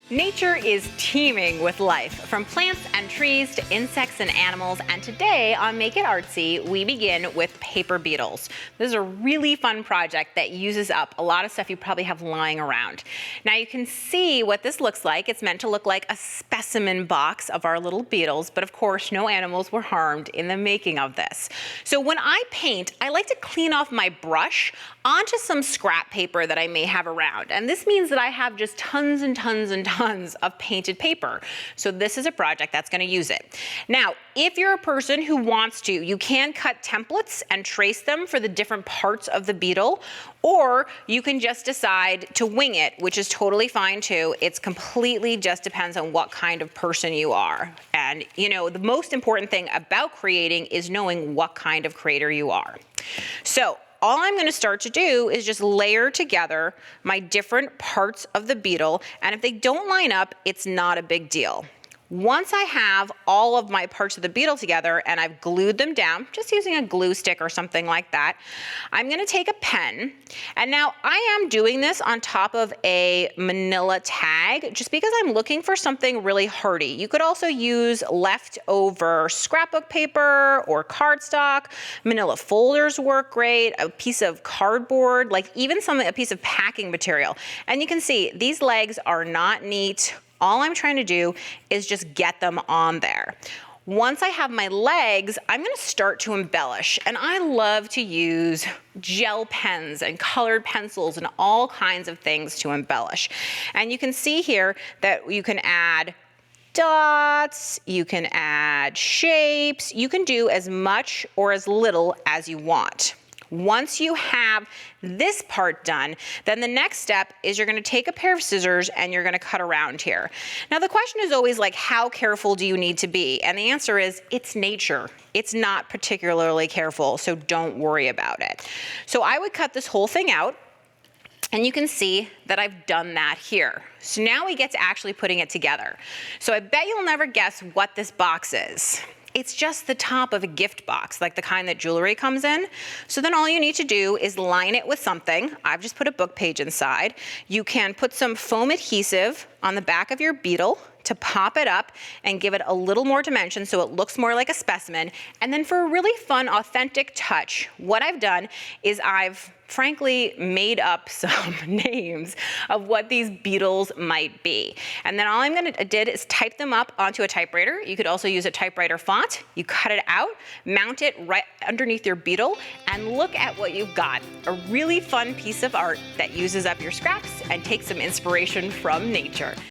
Nature is teeming with life, from plants and trees to insects and animals, and today on Make It Artsy, we begin with paper beetles. This is a really fun project that uses up a lot of stuff you probably have lying around. Now you can see what this looks like. It's meant to look like a specimen box of our little beetles, but of course no animals were harmed in the making of this. So when I paint, I like to clean off my brush onto some scrap paper that I may have around, and this means that I have just tons and tons and tons of painted paper. So this is a project that's going to use it. Now, if you're a person who wants to, you can cut templates and trace them for the different parts of the beetle, or you can just decide to wing it, which is totally fine too. It's completely just depends on what kind of person you are. And you know, the most important thing about creating is knowing what kind of creator you are. So all I'm going to start to do is just layer together my different parts of the beetle, and if they don't line up, it's not a big deal. Once I have all of my parts of the beetle together and I've glued them down, just using a glue stick or something like that, I'm going to take a pen, and now I am doing this on top of a manila tag just because I'm looking for something really hardy. You could also use leftover scrapbook paper or cardstock. Manila folders work great, a piece of cardboard, like even a piece of packing material. And you can see these legs are not neat. All I'm trying to do is just get them on there. Once I have my legs, I'm going to start to embellish, and I love to use gel pens and colored pencils and all kinds of things to embellish. And you can see here that you can add dots, you can add shapes, you can do as much or as little as you want. Once you have this part done, then the next step is you're going to take a pair of scissors and you're going to cut around here. Now the question is always like, how careful do you need to be? And the answer is, it's nature. It's not particularly careful, so don't worry about it. So I would cut this whole thing out, and you can see that I've done that here. So now we get to actually putting it together. So I bet you'll never guess what this box is. It's just the top of a gift box, like the kind that jewelry comes in. So then all you need to do is line it with something. I've just put a book page inside. You can put some foam adhesive on the back of your beetle to pop it up and give it a little more dimension so it looks more like a specimen. And then for a really fun, authentic touch, what I've done is I've frankly made up some names of what these beetles might be. And then all I'm gonna did is type them up onto a typewriter. You could also use a typewriter font. You cut it out, mount it right underneath your beetle, and look at what you've got. A really fun piece of art that uses up your scraps and takes some inspiration from nature.